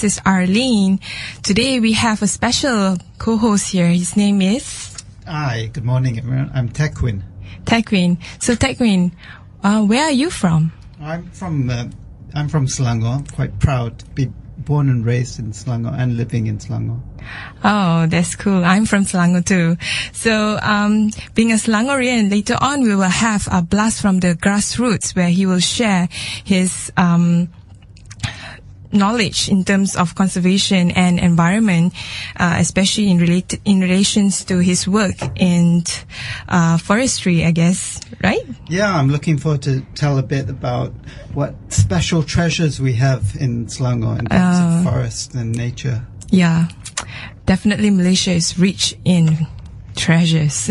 This is Arlene. Today we have a special co-host here. His name is... Hi, good morning everyone. I'm Teck Wyn. Teck Wyn. So Teck Wyn, where are you from? I'm from Selangor. Quite proud to be born and raised in Selangor and living in Selangor. Oh, that's cool. I'm from Selangor too. So, being a Selangorean, later on we will have a blast from the grassroots where he will share his knowledge in terms of conservation and environment, especially in relations to his work in forestry, I guess, right? Yeah, I'm looking forward to tell a bit about what special treasures we have in Selangor in terms of forest and nature. Yeah, definitely Malaysia is rich in treasures.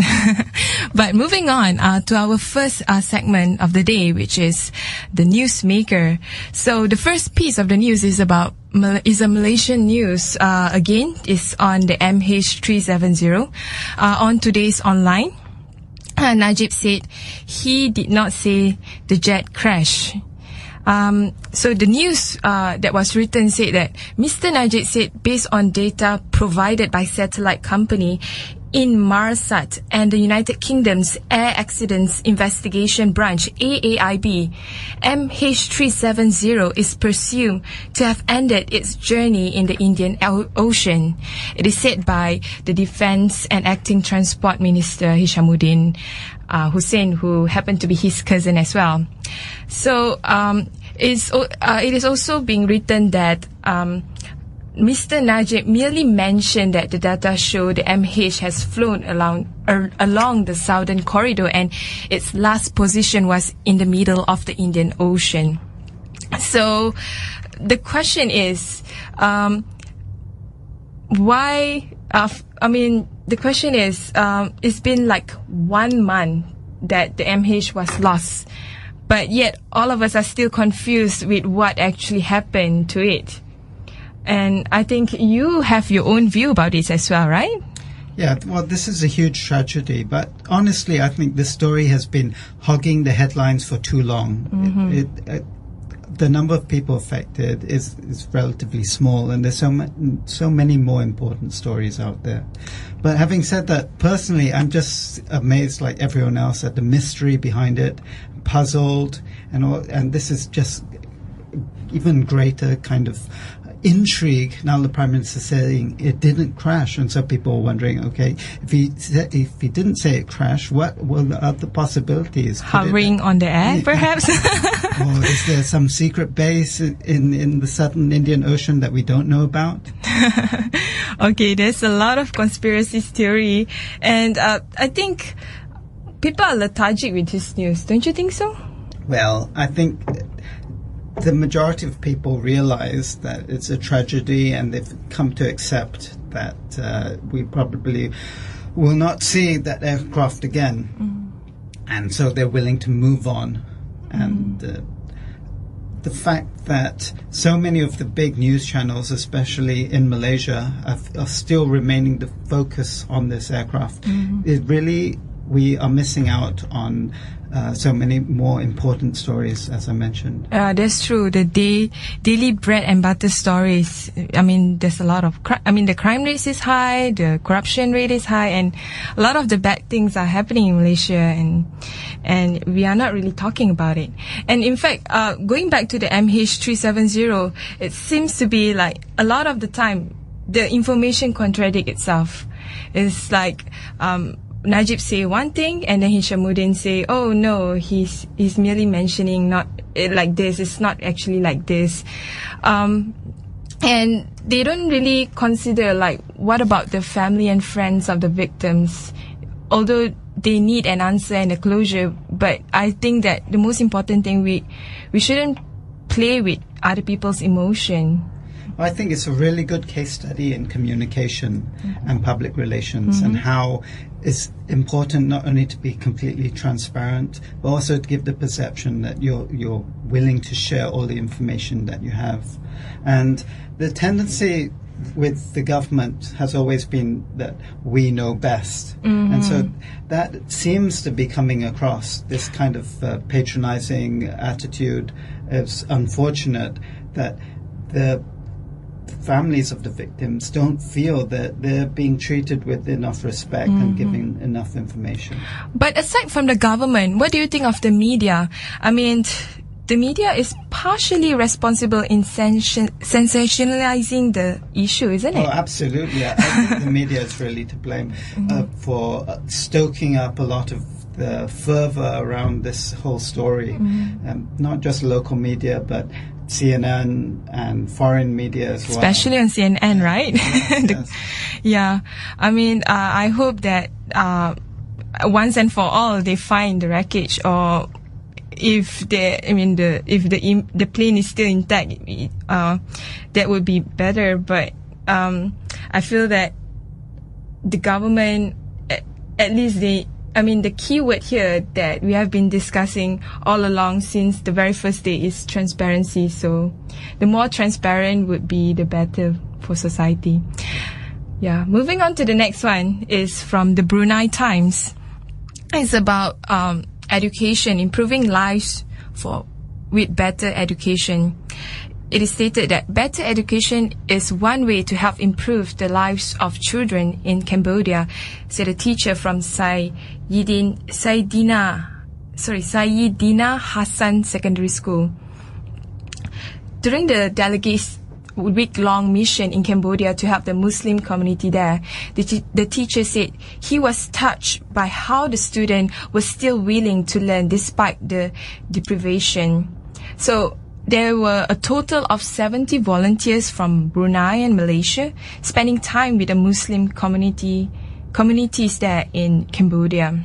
But moving on to our first segment of the day, which is the newsmaker. So the first piece of the news is a Malaysian news. Again, it's on the MH370. On today's online, Najib said he did not say the jet crash. So the news that was written said that Mr. Najib said, based on data provided by satellite company Inmarsat and the United Kingdom's Air Accidents Investigation Branch, AAIB, MH370 is presumed to have ended its journey in the Indian Ocean. It is said by the Defence and Acting Transport Minister Hishamuddin Hussein, who happened to be his cousin as well. So it is also being written that Mr. Najib merely mentioned that the data show the MH has flown along the southern corridor and its last position was in the middle of the Indian Ocean. So the question is, it's been like 1 month that the MH was lost, but yet all of us are still confused with what actually happened to it. And I think you have your own view about this as well, right? Yeah, well, this is a huge tragedy, but honestly, I think this story has been hogging the headlines for too long. Mm-hmm. The number of people affected is relatively small, and there's so many more important stories out there. But having said that, personally, I'm just amazed, like everyone else, at the mystery behind it, puzzled, and this is just even greater kind of intrigue. Now the Prime Minister saying it didn't crash, and so people are wondering, okay, if he didn't say it crashed, what were the other possibilities? Hovering on the air, perhaps? Or is there some secret base in the southern Indian Ocean that we don't know about? Okay, there's a lot of conspiracy theory, and I think people are lethargic with this news. Don't you think so? Well, I think the majority of people realize that it's a tragedy, and they've come to accept that we probably will not see that aircraft again. And so they're willing to move on. And the fact that so many of the big news channels, especially in Malaysia, are still remaining the focus on this aircraft, it really, we are missing out on so many more important stories, as I mentioned. That's true. The daily bread and butter stories. I mean, there's a lot of the crime rate is high, the corruption rate is high, and a lot of the bad things are happening in Malaysia, and we are not really talking about it. And in fact, going back to the MH370, it seems to be like a lot of the time the information contradict itself. It's like Najib say one thing, and then Hishamuddin say, oh no, he's merely mentioning not like this, it's not actually like this. And they don't really consider, like, what about the family and friends of the victims, although they need an answer and a closure. But I think that the most important thing, we shouldn't play with other people's emotion. I think it's a really good case study in communication and public relations, and how it's important not only to be completely transparent, but also to give the perception that you're willing to share all the information that you have. And the tendency with the government has always been that we know best. And so that seems to be coming across, this kind of patronizing attitude. It's unfortunate that the families of the victims don't feel that they're being treated with enough respect and given enough information. But aside from the government, what do you think of the media? I mean, the media is partially responsible in sensationalizing the issue, isn't it? Oh, absolutely. I think the media is really to blame for stoking up a lot of the fervor around this whole story. Not just local media, but CNN and foreign media as well. Especially on CNN, right? Yes. Yeah. I mean, I hope that once and for all they find the wreckage, or if the plane is still intact, that would be better. But I feel that the government, at least the key word here that we have been discussing all along since the very first day is transparency. So the more transparent would be, the better for society. Yeah. Moving on to the next one is from the Brunei Times. It's about education, improving lives with better education. It is stated that better education is one way to help improve the lives of children in Cambodia, said a teacher from Sayyidina Hassan Secondary School. During the delegates' week-long mission in Cambodia to help the Muslim community there, the teacher said he was touched by how the student was still willing to learn despite the deprivation. So there were a total of 70 volunteers from Brunei and Malaysia spending time with the Muslim communities there in Cambodia.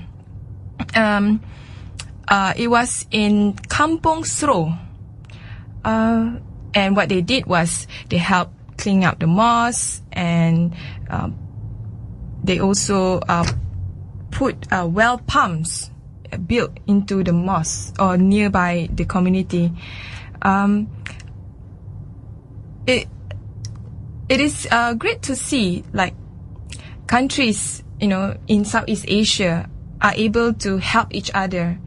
It was in Kampong Sro. And what they did was they helped clean up the mosque, and they also put well pumps built into the mosque or nearby the community. It is great to see like countries, in Southeast Asia are able to help each other.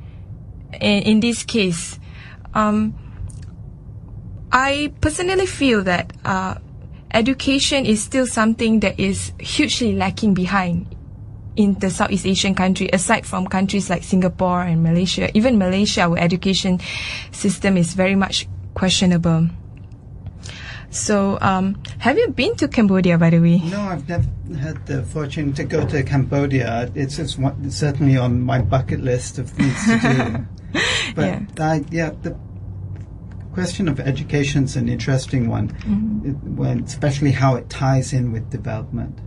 In this case, I personally feel that education is still something that is hugely lacking behind in the Southeast Asian country, aside from countries like Singapore and Malaysia. Even Malaysia, our education system is very much questionable. So, have you been to Cambodia, by the way? No, I've never had the fortune to go to Cambodia. It's certainly on my bucket list of things to do. But the question of education is an interesting one, especially how it ties in with development.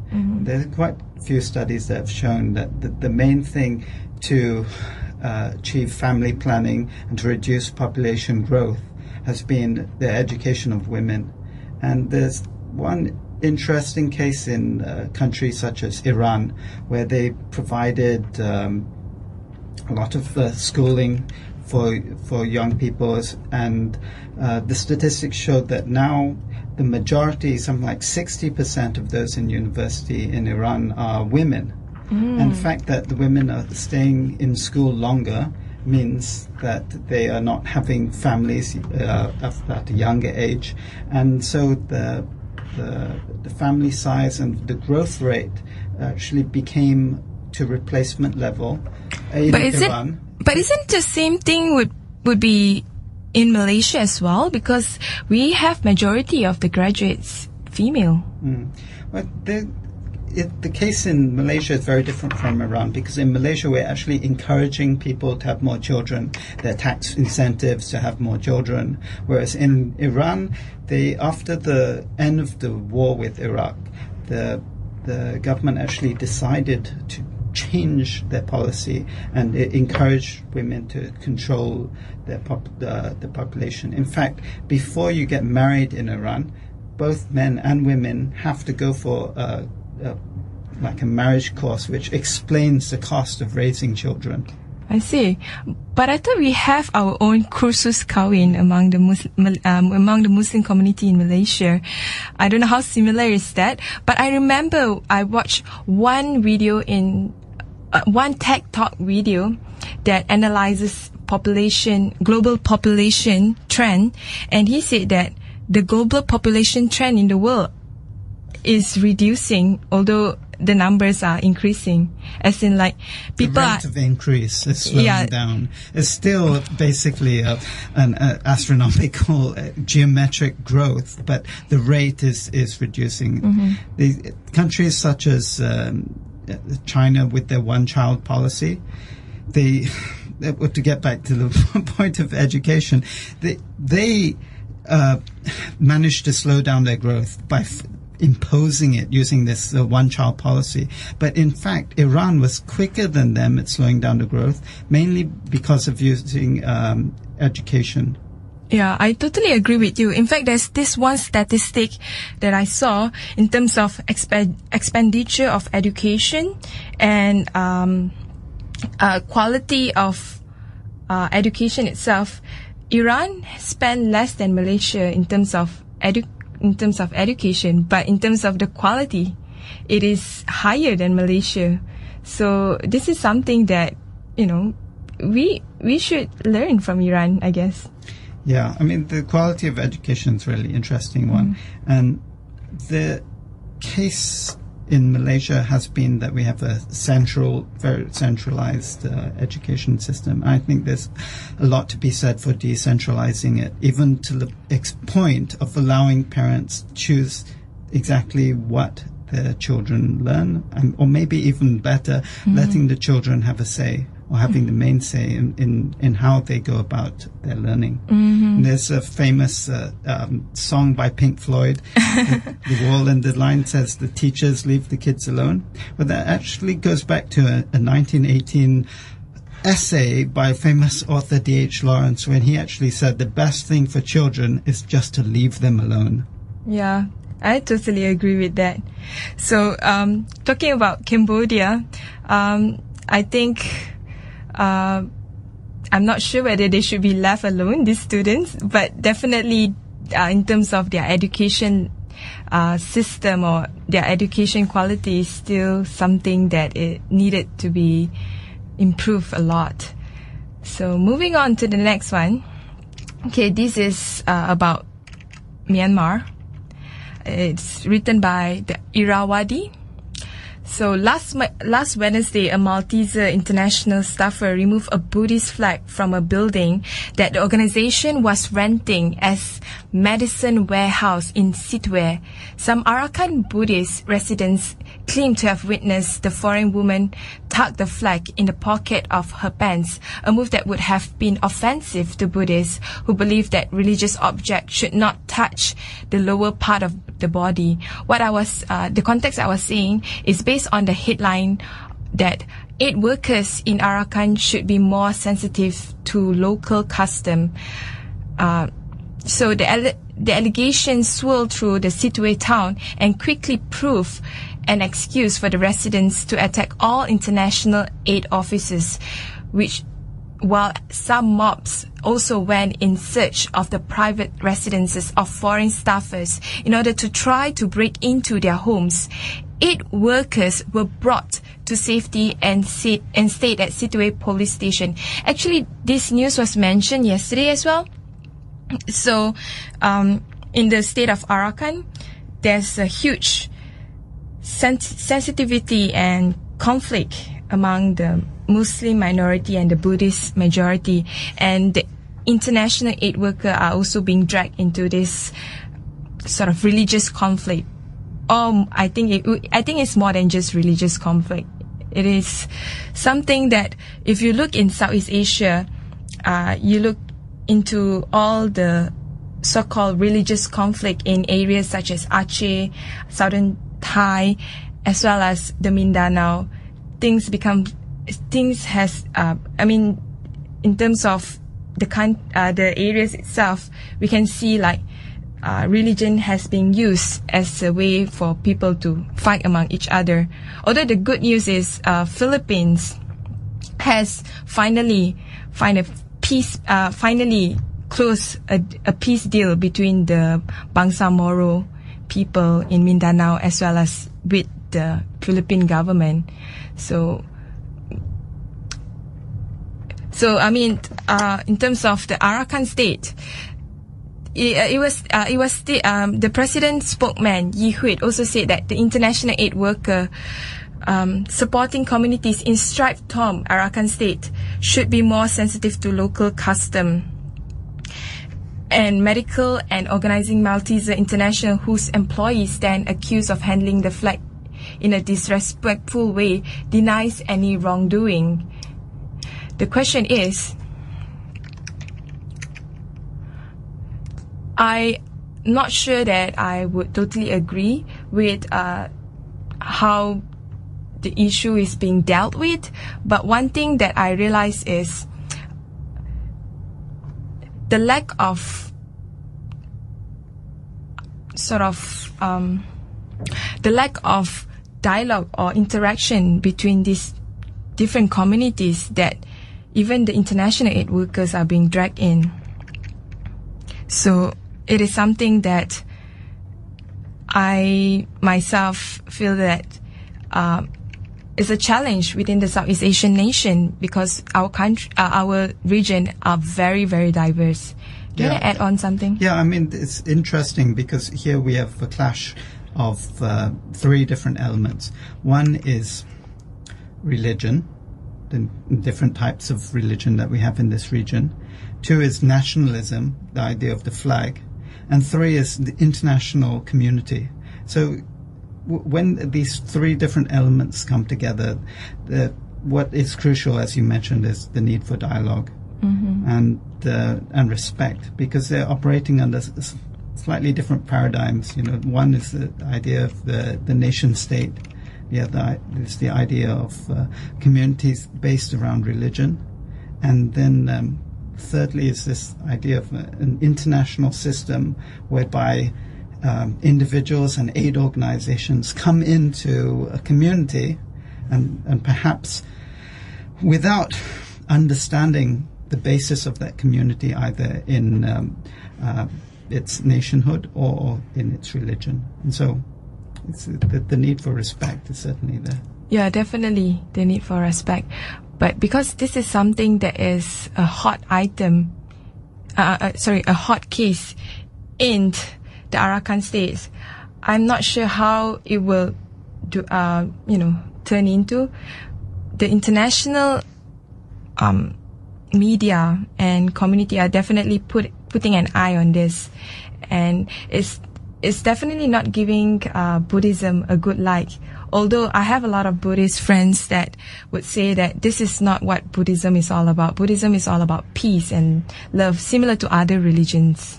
There's quite a few studies that have shown that the main thing to achieve family planning and to reduce population growth has been the education of women. And there's one interesting case in countries such as Iran, where they provided a lot of schooling for young people, and the statistics showed that now the majority, something like 60% of those in university in Iran are women. And the fact that the women are staying in school longer means that they are not having families at a younger age, and so the family size and the growth rate actually became to replacement level in Iran. But isn't the same thing would be in Malaysia as well? Because we have majority of the graduates female. Well, the case in Malaysia is very different from Iran, because in Malaysia we're actually encouraging people to have more children. There are tax incentives to have more children. Whereas in Iran, after the end of the war with Iraq, the government actually decided to change their policy and encourage women to control the population. In fact, before you get married in Iran, both men and women have to go for a marriage course which explains the cost of raising children. I see. But I thought we have our own kursus kahwin among the Muslim community in Malaysia. I don't know how similar is that, but I remember I watched one video one Tech Talk video that analyzes global population trend, and he said that the global population trend in the world is reducing, although the numbers are increasing. As in, like, people the rate of increase is slowing down. It's still basically an astronomical geometric growth, but the rate is reducing. The countries such as China, with their one-child policy, to get back to the point of education, they managed to slow down their growth by imposing it using this one-child policy. But in fact, Iran was quicker than them at slowing down the growth, mainly because of using education. Yeah, I totally agree with you. In fact, there's this one statistic that I saw in terms of expenditure of education and quality of education itself. Iran spent less than Malaysia in terms of education, but in terms of the quality, it is higher than Malaysia. So this is something that, we should learn from Iran, I guess. Yeah, I mean, the quality of education is a really interesting one. And the case in Malaysia has been that we have a very centralized education system. I think there's a lot to be said for decentralizing it, even to the point of allowing parents choose exactly what their children learn, or maybe even better, letting the children have a say, or having the main say in how they go about their learning. And there's a famous song by Pink Floyd, The Wall, and the line says, "The teachers leave the kids alone." But that actually goes back to a 1918 essay by famous author D.H. Lawrence, when he actually said the best thing for children is just to leave them alone. Yeah, I totally agree with that. So, talking about Cambodia, I think I'm not sure whether they should be left alone, these students, but definitely in terms of their education system or their education quality is still something that it needed to be improved a lot. So moving on to the next one. Okay, this is about Myanmar. It's written by the Irrawaddy. So last Wednesday, a Malteser international staffer removed a Buddhist flag from a building that the organization was renting as medicine warehouse in Sittwe. Some Arakan Buddhist residents claim to have witnessed the foreign woman tuck the flag in the pocket of her pants, a move that would have been offensive to Buddhists who believe that religious objects should not touch the lower part of the body. The context I was saying is based on the headline that aid workers in Arakan should be more sensitive to local custom. So the allegations swirled through the Sittwe town and quickly proved an excuse for the residents to attack all international aid offices, while some mobs also went in search of the private residences of foreign staffers in order to try to break into their homes. 8 workers were brought to safety and stayed at Sittwe police station. Actually, this news was mentioned yesterday as well. So, in the state of Arakan, there's a huge sensitivity and conflict among the Muslim minority and the Buddhist majority, and the international aid workers are also being dragged into this sort of religious conflict. I think it's more than just religious conflict. It is something that, if you look in Southeast Asia, you look into all the so-called religious conflict in areas such as Aceh, Southern Thai, as well as the Mindanao. In terms of the areas itself, we can see like religion has been used as a way for people to fight among each other. Although the good news is Philippines has finally closed a peace deal between the Bangsamoro people in Mindanao as well as with the Philippine government. So in terms of the Arakan state, the president's spokesman Yi Huit also said that the international aid worker supporting communities in Strait Tom, Arakan State, should be more sensitive to local custom. And Medical and Organizing Malteser International, whose employees stand accused of handling the flag in a disrespectful way, denies any wrongdoing. The question is, I'm not sure that I would totally agree with how the issue is being dealt with, but one thing that I realize is the lack of dialogue or interaction between these different communities, that even the international aid workers are being dragged in. So it is something that I myself feel that is a challenge within the Southeast Asian nation, because our country, our region are very, very diverse. Do you want to add on something? Yeah, I mean, it's interesting because here we have a clash of three different elements. One is religion, the different types of religion that we have in this region. Two is nationalism, the idea of the flag. And three is the international community. So when these three different elements come together, what is crucial, as you mentioned, is the need for dialogue and respect, because they're operating under slightly different paradigms. You know, one is the idea of the nation state. The other is the idea of communities based around religion, and then thirdly is this idea of an international system whereby individuals and aid organizations come into a community and perhaps without understanding the basis of that community, either in its nationhood or in its religion. And so it's the need for respect is certainly there. Yeah, definitely the need for respect. But because this is something that is a hot item, a hot case in the Arakan states, I'm not sure how it will turn into. The international media and community are definitely putting an eye on this, and it's definitely not giving Buddhism a good light. Although I have a lot of Buddhist friends that would say that this is not what Buddhism is all about. Buddhism is all about peace and love, similar to other religions.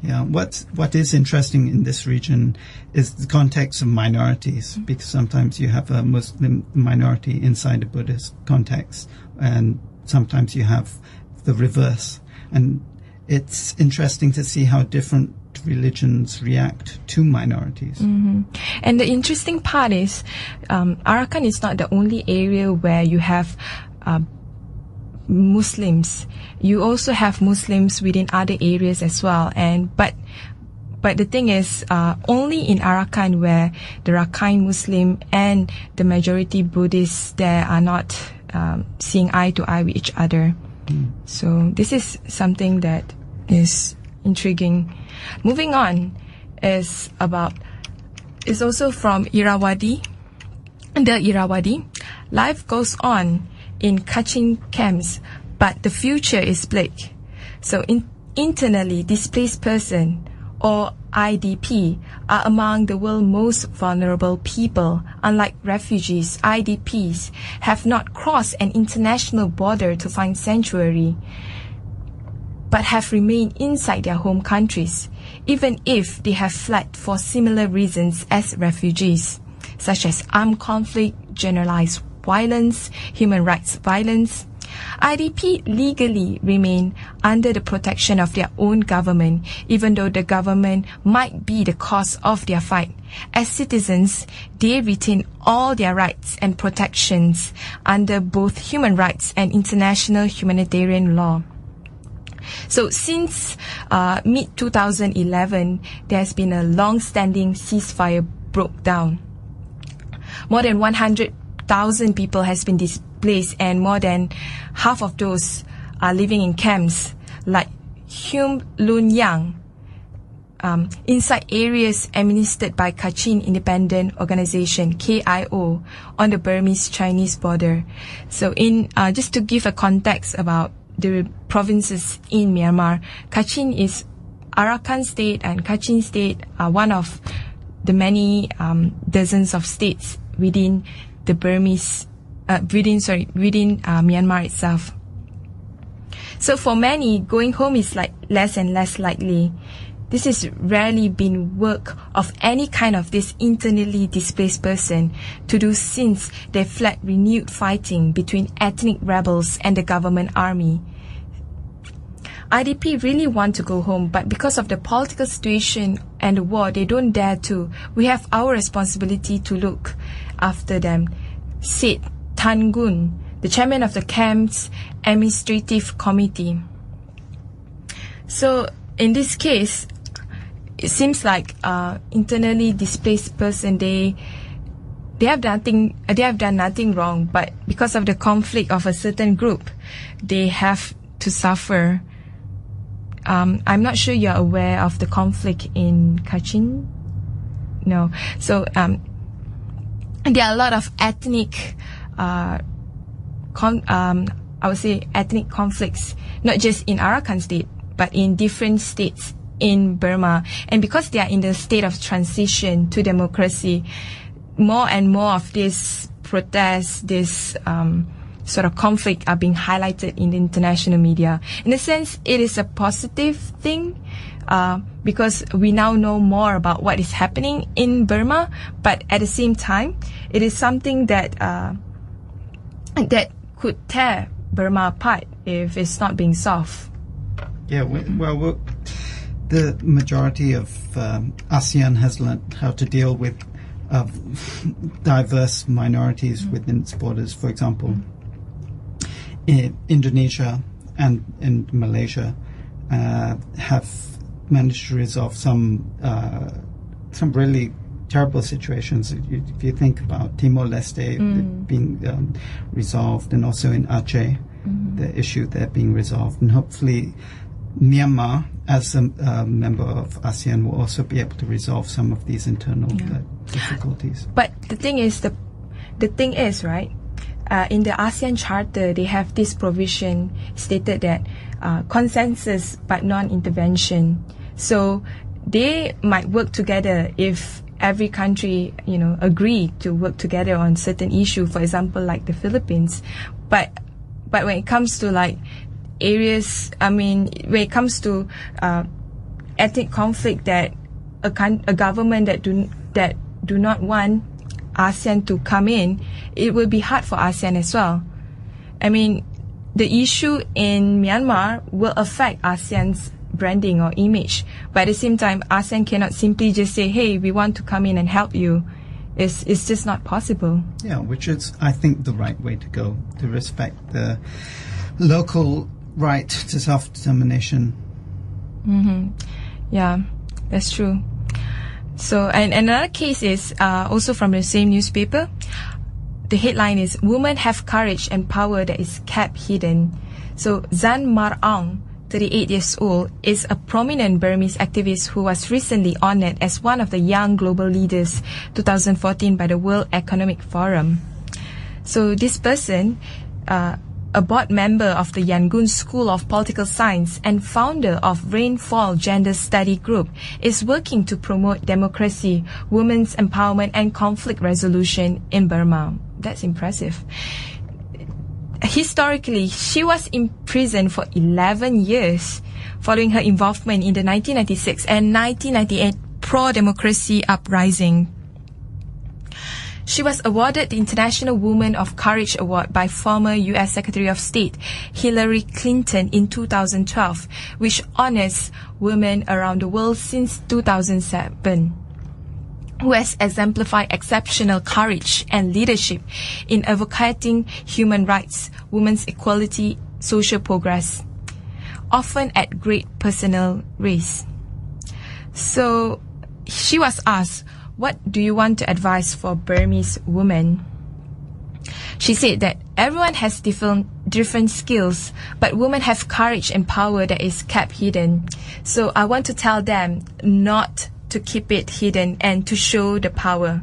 Yeah, what is interesting in this region is the context of minorities, because sometimes you have a Muslim minority inside a Buddhist context, and sometimes you have the reverse. And it's interesting to see how different religions react to minorities. Mm-hmm. And the interesting part is Arakan is not the only area where you have Muslims. You also have Muslims within other areas as well. But the thing is, only in Arakan, where the Rakhine Muslim and the majority Buddhists there are not seeing eye to eye with each other. So this is something that is intriguing. Moving on is also from Irrawaddy. The Irrawaddy. Life goes on in Kachin camps, but the future is bleak. So internally displaced person, or IDP, are among the world's most vulnerable people. Unlike refugees, IDPs have not crossed an international border to find sanctuary, but have remained inside their home countries, even if they have fled for similar reasons as refugees, such as armed conflict, generalized violence, human rights violence. IDP legally remain under the protection of their own government, even though the government might be the cause of their fight. As citizens, they retain all their rights and protections under both human rights and international humanitarian law. So since mid-2011, there has been a long-standing ceasefire broke down. More than 100,000 people has been displaced, and more than half of those are living in camps like Hum Lun Yang, inside areas administered by Kachin Independent Organization, KIO, on the Burmese-Chinese border. So just to give a context about the provinces in Myanmar, Kachin is Arakan State and Kachin State are one of the many dozens of states within the within Myanmar itself. So for many, going home is like less and less likely. This has rarely been work of any kind of this internally displaced person to do since they fled renewed fighting between ethnic rebels and the government army. IDP really want to go home, but because of the political situation and the war, they don't dare to. We have our responsibility to look after them, said Tan Gun, the chairman of the camp's administrative committee. So in this case, it seems like internally displaced person, they have done nothing wrong, but because of the conflict of a certain group, they have to suffer. I'm not sure you're aware of the conflict in Kachin. No. So there are a lot of ethnic I would say ethnic conflicts, not just in Arakan state, but in different states in Burma. And because they are in the state of transition to democracy, more and more of this protests, this sort of conflict are being highlighted in the international media. In a sense, it is a positive thing because we now know more about what is happening in Burma, but at the same time, it is something that that could tear Burma apart if it's not being solved. Yeah, well, the majority of ASEAN has learned how to deal with diverse minorities within its borders. For example, in Indonesia and in Malaysia have managed to resolve some really terrible situations. If you think about Timor-Leste being resolved, and also in Aceh, the issue there being resolved, and hopefully Myanmar, as a member of ASEAN, will also be able to resolve some of these internal difficulties. But the thing is, right? In the ASEAN Charter, they have this provision stated that consensus but non-intervention. So they might work together if every country, agree to work together on certain issue. For example, like the Philippines. But when it comes to like areas, when it comes to ethnic conflict that a government that do not want ASEAN to come in, it will be hard for ASEAN as well. The issue in Myanmar will affect ASEAN's branding or image, but at the same time, ASEAN cannot simply just say, hey, we want to come in and help you. It's just not possible. Yeah, which is, I think, the right way to go, to respect the local right to self-determination. Yeah, that's true. So, and another case is also from the same newspaper. The headline is, Women Have Courage and Power That Is Kept Hidden. So, Zan Mar-Aung, 38 years old, is a prominent Burmese activist who was recently honored as one of the Young Global Leaders 2014 by the World Economic Forum. So, this person, a board member of the Yangon School of Political Science and founder of Rainfall Gender Study Group, is working to promote democracy, women's empowerment, and conflict resolution in Burma. That's impressive. Historically, she was imprisoned for 11 years following her involvement in the 1996 and 1998 pro-democracy uprising. She was awarded the International Woman of Courage Award by former U.S. Secretary of State Hillary Clinton in 2012, which honors women around the world since 2007, who has exemplified exceptional courage and leadership in advocating human rights, women's equality, social progress, often at great personal risk. So she was asked, what do you want to advise for Burmese women? She said that everyone has different skills, but women have courage and power that is kept hidden. So I want to tell them not to keep it hidden and to show the power.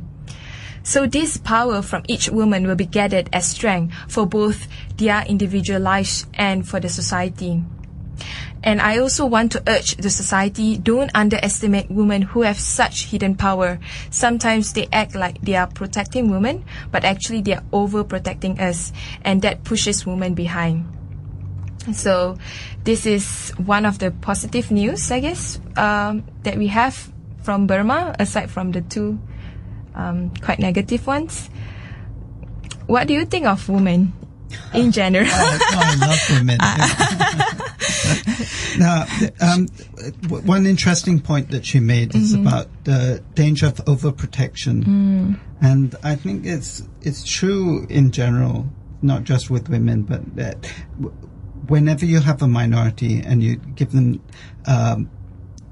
So this power from each woman will be gathered as strength for both their individual lives and for the society. And I also want to urge the society, don't underestimate women who have such hidden power. Sometimes they act like they are protecting women, but actually they are overprotecting us, and that pushes women behind. So this is one of the positive news, I guess, that we have from Burma, aside from the two quite negative ones. What do you think of women in general? I love women. Now, one interesting point that she made is about the danger of overprotection, and I think it's true in general, not just with women, but that whenever you have a minority and you give them,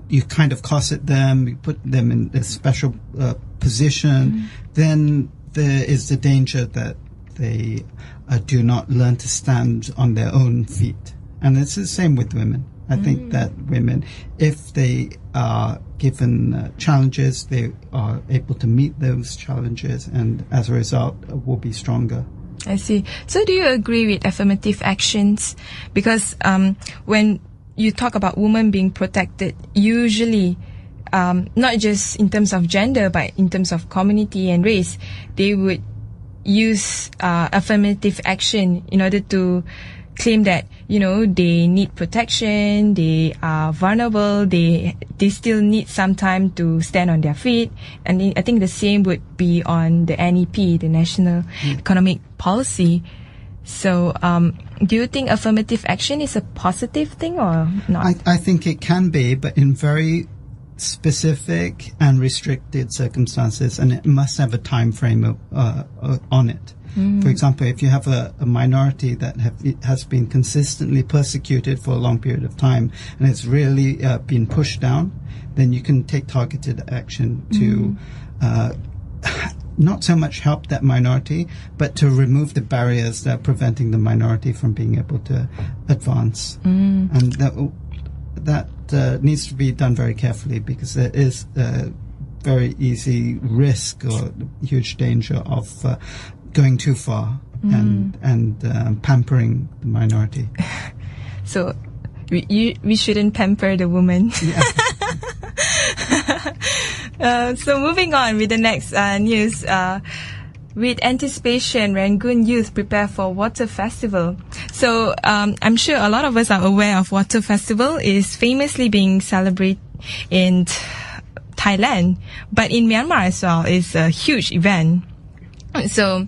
you kind of corset them, you put them in a special position, then there is the danger that they do not learn to stand on their own feet. And it's the same with women. I think that women, if they are given challenges, they are able to meet those challenges, and as a result, will be stronger. I see. So do you agree with affirmative actions? Because when you talk about women being protected, usually not just in terms of gender, but in terms of community and race, they would use affirmative action in order to claim that, you know, they need protection, they are vulnerable, they still need some time to stand on their feet. And I think the same would be on the NEP, the National Economic Policy. So do you think affirmative action is a positive thing or not? I think it can be, but in very specific and restricted circumstances, and it must have a time frame on it. For example, if you have a minority that has been consistently persecuted for a long period of time and it's really been pushed down, then you can take targeted action to not so much help that minority, but to remove the barriers that are preventing the minority from being able to advance. And that needs to be done very carefully, because there is a very easy risk or huge danger of going too far and pampering the minority. So we shouldn't pamper the woman. So moving on with the next news. With anticipation, Rangoon youth prepare for Water Festival. So I'm sure a lot of us are aware of Water Festival is famously being celebrated in Thailand, but in Myanmar as well. It's a huge event. So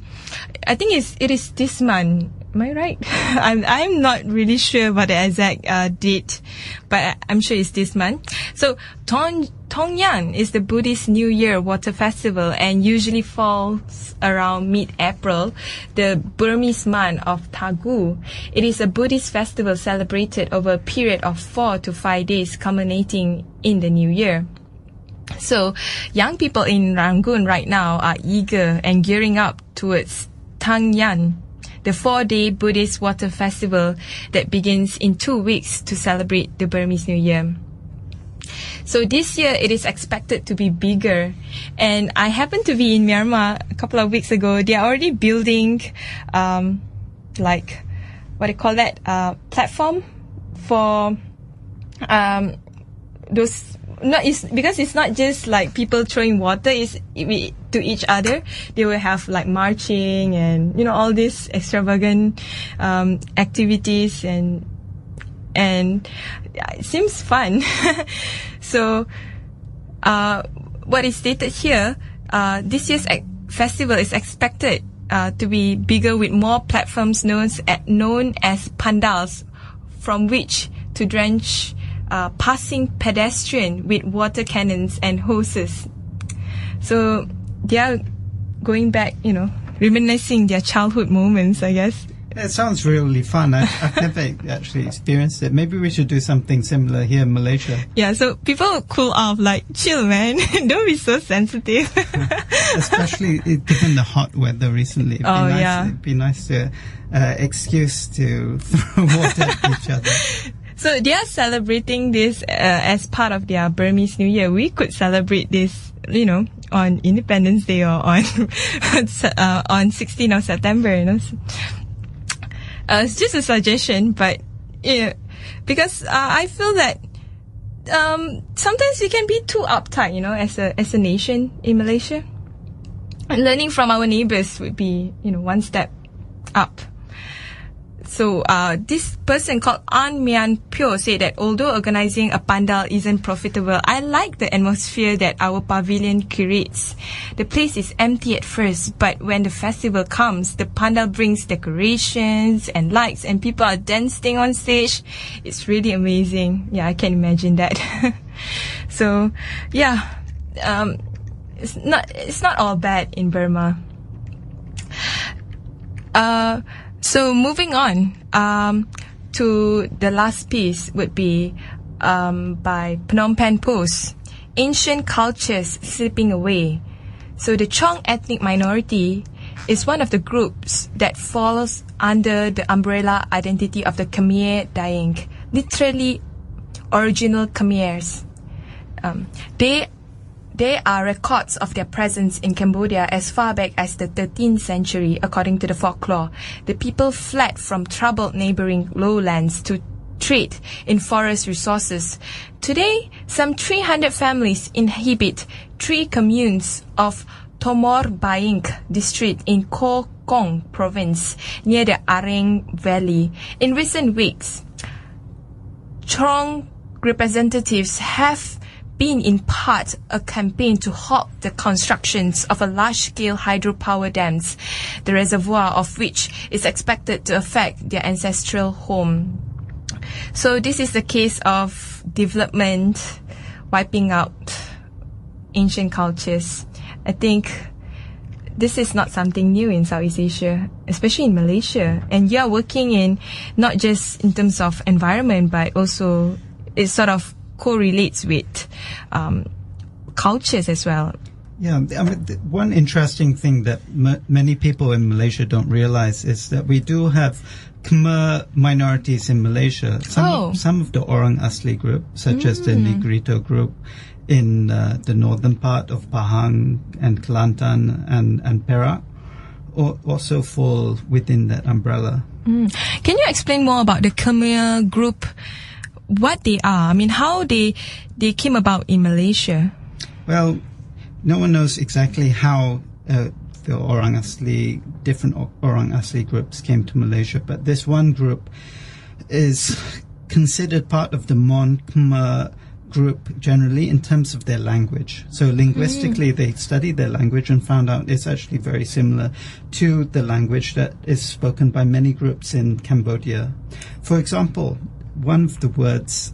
I think it is this month. Am I right? I'm not really sure about the exact date, but I'm sure it's this month. So Tongyan is the Buddhist New Year Water Festival and usually falls around mid-April, the Burmese month of Thagu. It is a Buddhist festival celebrated over a period of 4 to 5 days, culminating in the New Year. So young people in Rangoon right now are eager and gearing up towards Tongyan, the 4-day Buddhist water festival that begins in 2 weeks to celebrate the Burmese New Year. So this year it is expected to be bigger, and I happened to be in Myanmar a couple of weeks ago. They are already building like what do you call that, platform for those. Because it's not just like people throwing water to each other. They will have like marching and, you know, all these extravagant activities, and it seems fun. So what is stated here, this year's festival is expected to be bigger, with more platforms known as pandals, from which to drench passing pedestrian with water cannons and hoses. So they are going back, you know, reminiscing their childhood moments, I guess. It sounds really fun. I've never actually experienced it. Maybe we should do something similar here in Malaysia. Yeah, so people cool off, like, chill, man. Don't be so sensitive. especially given the hot weather recently. It'd be nice to excuse to throw water at each other. So they are celebrating this as part of their Burmese New Year. We could celebrate this, on Independence Day or on 16th of September. It's just a suggestion, but because I feel that sometimes we can be too uptight, as a nation in Malaysia. And learning from our neighbors would be, one step up. So this person called An Mian Pyo said that although organizing a pandal isn't profitable, I like the atmosphere that our pavilion creates. The place is empty at first, but when the festival comes, the pandal brings decorations and lights and people are dancing on stage. It's really amazing. Yeah, I can imagine that. So, yeah, it's not all bad in Burma. So moving on to the last piece would be by Phnom Penh Post, Ancient Cultures Slipping Away. So the Chong ethnic minority is one of the groups that falls under the umbrella identity of the Khmer Daeng, literally original Khmers. There are records of their presence in Cambodia as far back as the 13th century, according to the folklore. The people fled from troubled neighboring lowlands to trade in forest resources. Today, some 300 families inhabit 3 communes of Tomor Baing district in Ko Kong province near the Areng Valley. In recent weeks, Chong representatives have been in part a campaign to halt the constructions of a large-scale hydropower dams, the reservoir of which is expected to affect their ancestral home. So this is the case of development wiping out ancient cultures. I think this is not something new in Southeast Asia, especially in Malaysia. And you are working in not just in terms of environment, but also it sort of correlates with cultures as well. Yeah, one interesting thing that many people in Malaysia don't realize is that we do have Khmer minorities in Malaysia. Some of the Orang Asli group, such as the Negrito group in the northern part of Pahang and Kelantan and Perak, also fall within that umbrella. Can you explain more about the Khmer group? What they are? I mean, how they came about in Malaysia? Well, no one knows exactly how the Orang Asli, different Orang Asli groups came to Malaysia, but this one group is considered part of the Mon Khmer group generally in terms of their language. So linguistically, they studied their language and found out it's actually very similar to the language that is spoken by many groups in Cambodia. For example, one of the words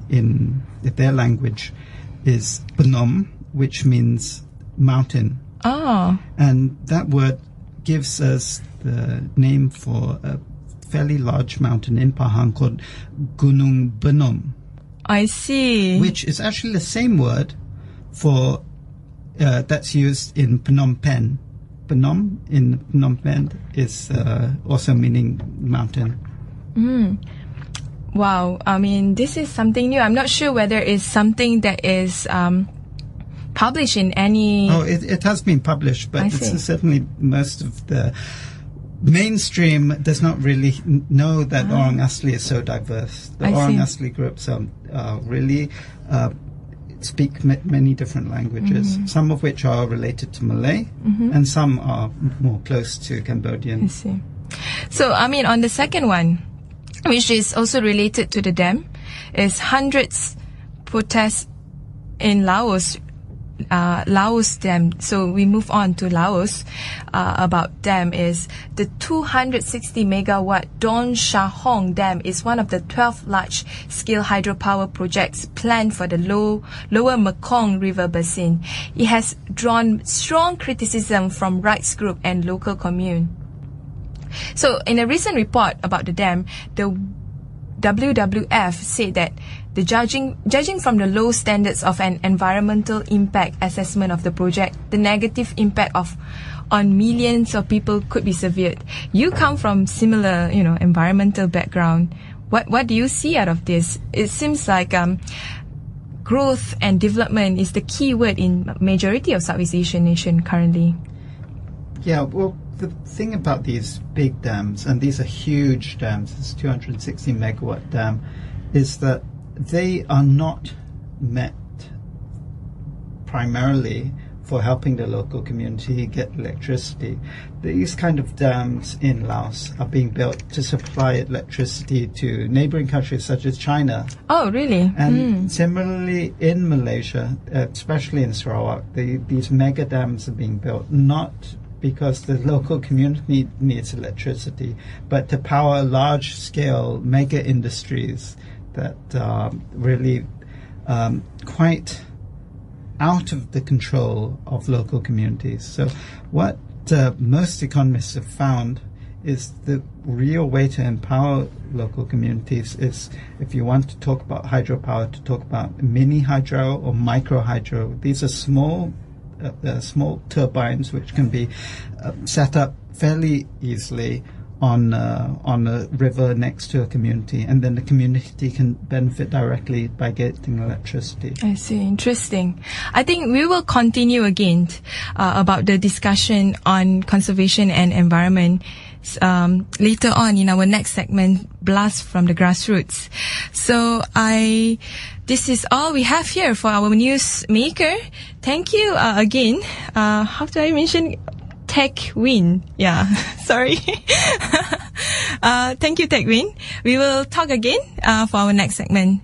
in their language is Phnom, which means mountain. Oh. And that word gives us the name for a fairly large mountain in Pahang called Gunung Phnom. I see. Which is actually the same word for that's used in Phnom Penh. Phnom in Phnom Penh is also meaning mountain. Wow, I mean, this is something new. I'm not sure whether it's something that is published in any... Oh, it has been published, but it's certainly most of the mainstream does not really know that Orang Asli is so diverse. The Orang Asli groups are really speak many different languages, some of which are related to Malay, and some are more close to Cambodian. I see. So, I mean, on the second one, which is also related to the dam, is hundreds protests in Laos dam. So we move on to Laos. About dam is the 260 megawatt Don Shah Hong Dam is one of the 12 large-scale hydropower projects planned for the lower Mekong River basin. It has drawn strong criticism from rights group and local commune. So in a recent report about the dam, the WWF said that judging from the low standards of an environmental impact assessment of the project, the negative impact on millions of people could be severe. You come from similar, environmental background. What do you see out of this? It seems like growth and development is the key word in majority of Southeast Asian nation currently. Yeah, well, the thing about these big dams, and these are huge dams, this 260 megawatt dam, is that they are not met primarily for helping the local community get electricity. These kind of dams in Laos are being built to supply electricity to neighboring countries such as China. Oh, really? And similarly in Malaysia, especially in Sarawak, these mega dams are being built not because the local community needs electricity, but to power large-scale mega industries that are really quite out of the control of local communities. So what most economists have found is the real way to empower local communities is, if you want to talk about hydropower, to talk about mini hydro or micro hydro. These are small turbines which can be set up fairly easily on a river next to a community, and then the community can benefit directly by getting electricity. I see. Interesting. I think we will continue again about the discussion on conservation and environment later on in our next segment, Blast from the Grassroots. So this is all we have here for our news maker. Thank you again. How do I mention? Teck Wyn. Yeah, sorry. Thank you, Teck Wyn. We will talk again for our next segment.